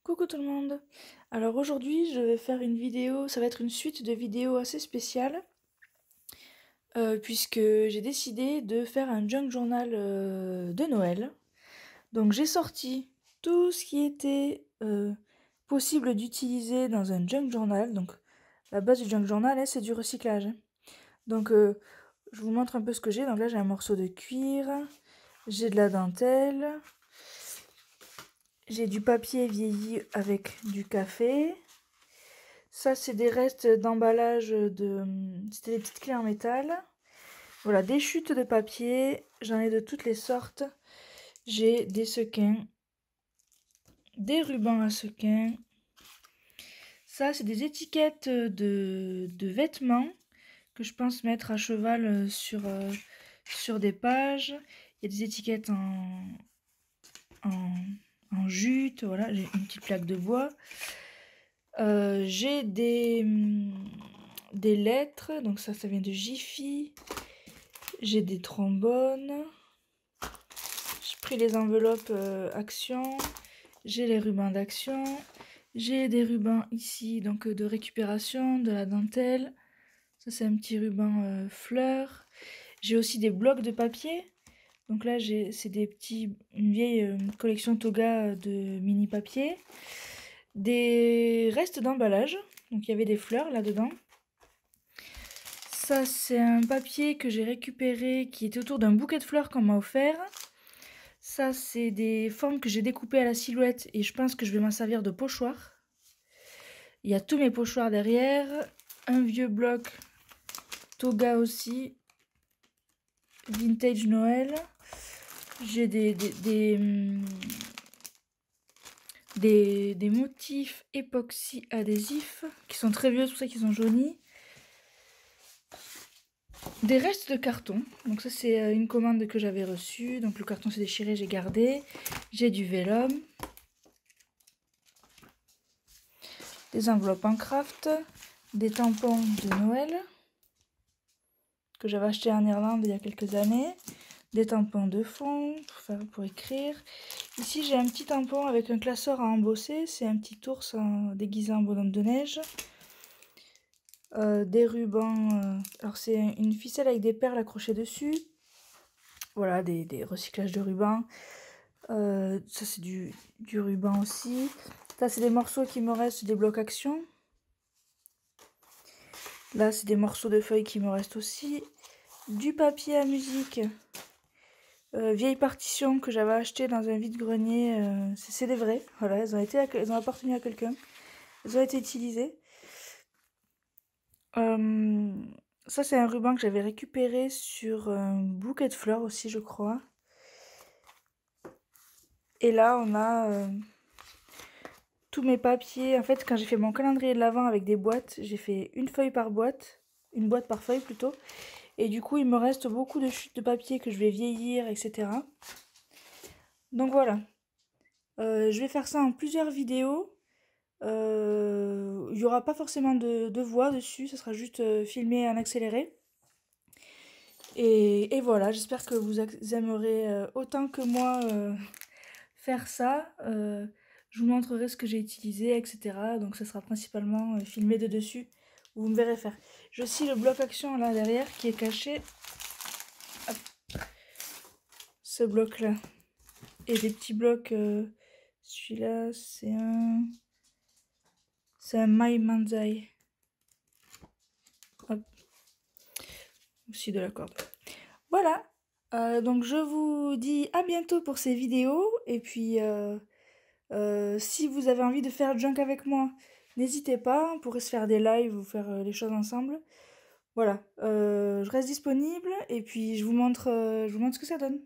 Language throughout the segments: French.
Coucou tout le monde. Alors aujourd'hui je vais faire une vidéo, ça va être une suite de vidéos assez spéciales puisque j'ai décidé de faire un junk journal de Noël. Donc j'ai sorti tout ce qui était possible d'utiliser dans un junk journal. Donc la base du junk journal c'est du recyclage. Donc je vous montre un peu ce que j'ai. Donc là j'ai un morceau de cuir, j'ai de la dentelle, j'ai du papier vieilli avec du café. Ça, c'est des restes d'emballage de... C'était des petites clés en métal. Voilà, des chutes de papier. J'en ai de toutes les sortes. J'ai des sequins, des rubans à sequins. Ça, c'est des étiquettes de vêtements que je pense mettre à cheval sur des pages. Il y a des étiquettes en jute. Voilà, j'ai une petite plaque de bois. J'ai des lettres, donc ça vient de Jiffy. J'ai des trombones. J'ai pris les enveloppes Action. J'ai les rubans d'Action. J'ai des rubans ici, donc de récupération, de la dentelle. Ça c'est un petit ruban fleur. J'ai aussi des blocs de papier. Donc là c'est une vieille collection Toga de mini papier. Des restes d'emballage. Donc il y avait des fleurs là-dedans. Ça, c'est un papier que j'ai récupéré qui était autour d'un bouquet de fleurs qu'on m'a offert. Ça, c'est des formes que j'ai découpées à la silhouette et je pense que je vais m'en servir de pochoir. Il y a tous mes pochoirs derrière. Un vieux bloc Toga aussi. Vintage Noël. J'ai des motifs époxy adhésifs qui sont très vieux, c'est pour ça qu'ils sont jaunis. Des restes de carton, donc ça c'est une commande que j'avais reçue, donc le carton s'est déchiré, j'ai gardé. J'ai du vélum, des enveloppes en craft, des tampons de Noël que j'avais acheté en Irlande il y a quelques années, des tampons de fond pour écrire. Ici j'ai un petit tampon avec un classeur à embosser, c'est un petit ours déguisé en bonhomme de neige. Des rubans, alors c'est une ficelle avec des perles accrochées dessus. Voilà, des recyclages de rubans. Ça c'est du ruban aussi. Ça c'est des morceaux qui me restent des blocs Action. Là c'est des morceaux de feuilles qui me restent aussi. Du papier à musique. Vieille partition que j'avais acheté dans un vide-grenier. C'est des vrais. Voilà, elles ont appartenu à quelqu'un. Elles ont été utilisées. Ça c'est un ruban que j'avais récupéré sur un bouquet de fleurs aussi, je crois. Et là on a tous mes papiers. En fait, quand j'ai fait mon calendrier de l'Avent avec des boîtes, j'ai fait une feuille par boîte, une boîte par feuille plutôt. Et du coup, il me reste beaucoup de chutes de papier que je vais vieillir, etc. Donc voilà. Je vais faire ça en plusieurs vidéos. Il n'y aura pas forcément de voix dessus, ça sera juste filmé en accéléré. Et voilà, j'espère que vous aimerez autant que moi faire ça. Je vous montrerai ce que j'ai utilisé, etc. Donc ça sera principalement filmé de dessus. Vous me verrez faire. J'ai aussi le bloc Action là derrière qui est caché. Hop. Ce bloc là. Et des petits blocs. Celui-là c'est un... C'est un Mai Manzai. Hop. Aussi de la corde. Voilà. Donc je vous dis à bientôt pour ces vidéos. Et puis... si vous avez envie de faire junk avec moi, n'hésitez pas, on pourrait se faire des lives ou faire les choses ensemble. Voilà, je reste disponible et puis je vous montre ce que ça donne.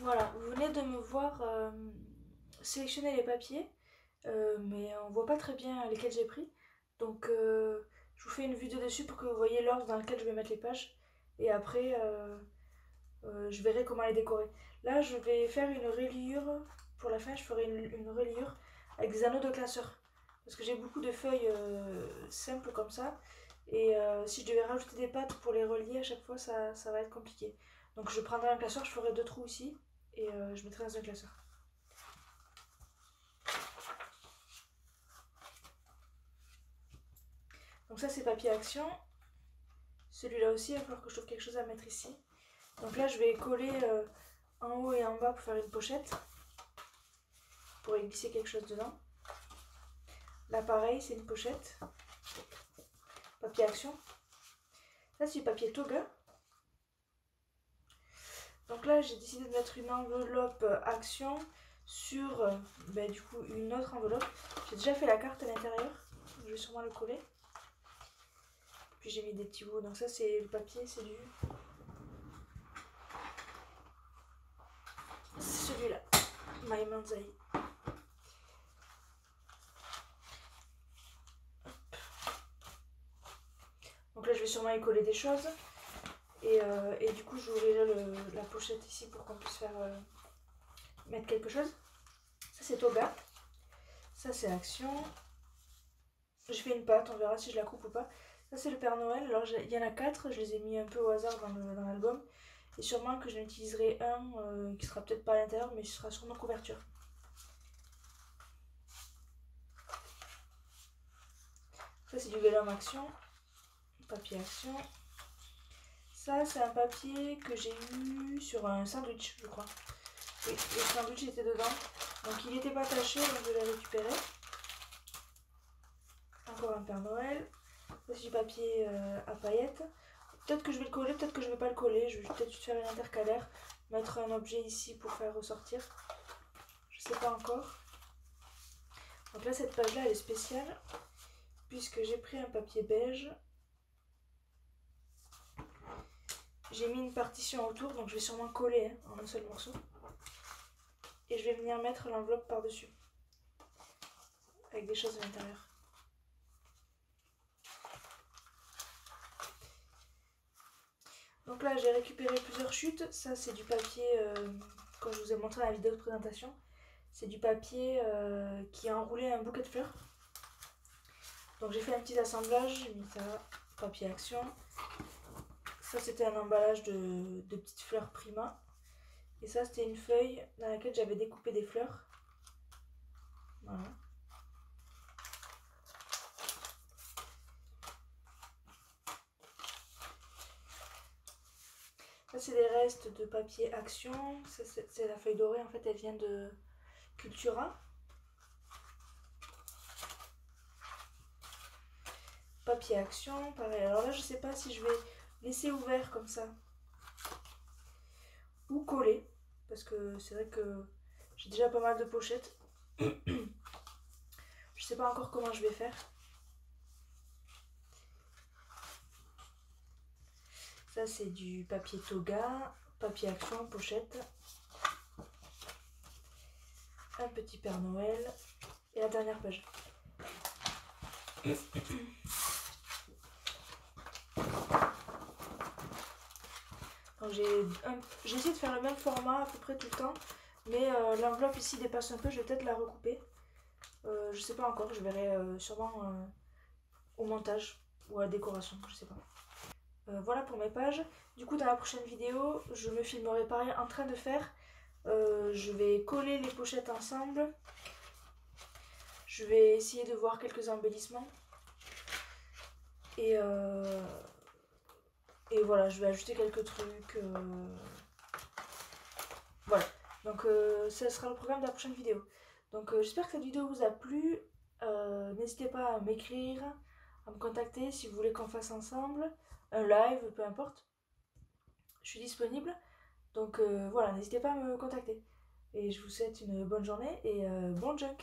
Voilà, vous venez de me voir sélectionner les papiers, mais on voit pas très bien lesquels j'ai pris. Donc je vous fais une vidéo dessus pour que vous voyez l'ordre dans lequel je vais mettre les pages. Et après, je verrai comment les décorer. Là, je vais faire une reliure. Pour la fin, je ferai une reliure avec des anneaux de classeur. Parce que j'ai beaucoup de feuilles simples comme ça. Et si je devais rajouter des pattes pour les relier à chaque fois, ça va être compliqué. Donc je prendrai un classeur, je ferai 2 trous ici. Et je mettrai dans un classeur. Donc ça, c'est papier action. Celui-là aussi, il va falloir que je trouve quelque chose à mettre ici. Donc là, je vais coller en haut et en bas pour faire une pochette. Pour y glisser quelque chose dedans. Là, pareil, c'est une pochette. Papier action. Ça, c'est du papier toga. Donc là, j'ai décidé de mettre une enveloppe action sur du coup une autre enveloppe. J'ai déjà fait la carte à l'intérieur. Je vais sûrement le coller. Puis j'ai mis des petits bouts. Donc ça, c'est le papier, c'est du... C'est celui-là. My Manzai. Donc là, je vais sûrement y coller des choses. Et du coup, j'ouvrirai la pochette ici pour qu'on puisse faire mettre quelque chose. Ça, c'est Toga. Ça, c'est Action. J'ai fait une pâte, on verra si je la coupe ou pas. Ça, c'est le Père Noël. Alors, il y en a 4. Je les ai mis un peu au hasard dans l'album. Et sûrement que j'en utiliserai un qui sera peut-être pas à l'intérieur, mais ce sera sûrement couverture. Ça, c'est du vélum Action. Papier Action. Ça, c'est un papier que j'ai eu sur un sandwich, je crois. Oui, le sandwich était dedans. Donc, il n'était pas taché, donc je l'ai récupéré. Encore un Père Noël. Ça, c'est du papier à paillettes. Peut-être que je vais le coller, peut-être que je ne vais pas le coller. Je vais peut-être faire une intercalaire. Mettre un objet ici pour faire ressortir. Je sais pas encore. Donc là, cette page-là, elle est spéciale. Puisque j'ai pris un papier beige. J'ai mis une partition autour, donc je vais sûrement coller en un seul morceau. Et je vais venir mettre l'enveloppe par-dessus. Avec des choses à l'intérieur. Donc là, j'ai récupéré plusieurs chutes. Ça, c'est du papier, comme je vous ai montré dans la vidéo de présentation. C'est du papier qui a enroulé un bouquet de fleurs. Donc j'ai fait un petit assemblage. J'ai mis ça, papier action. Ça, c'était un emballage de petites fleurs Prima. Et ça, c'était une feuille dans laquelle j'avais découpé des fleurs. Voilà. Ça, c'est des restes de papier action. C'est la feuille dorée, en fait, elle vient de Cultura. Papier action, pareil. Alors là, je sais pas si je vais laisser ouvert comme ça ou coller, parce que c'est vrai que j'ai déjà pas mal de pochettes. Je sais pas encore comment je vais faire. Ça, c'est du papier toga, papier action, pochette. Un petit Père Noël. Et la dernière page. J'ai essayé de faire le même format à peu près tout le temps. Mais l'enveloppe ici dépasse un peu, je vais peut-être la recouper. Je sais pas encore, je verrai sûrement au montage ou à la décoration, je sais pas. Voilà pour mes pages. Du coup, dans la prochaine vidéo, je me filmerai pareil en train de faire. Je vais coller les pochettes ensemble. Je vais essayer de voir quelques embellissements. Et voilà, je vais ajouter quelques trucs. Voilà. Donc, ça sera le programme de la prochaine vidéo. Donc, j'espère que cette vidéo vous a plu. N'hésitez pas à m'écrire, à me contacter si vous voulez qu'on fasse ensemble un live, peu importe. Je suis disponible. Donc, voilà, n'hésitez pas à me contacter. Et je vous souhaite une bonne journée et bon junk!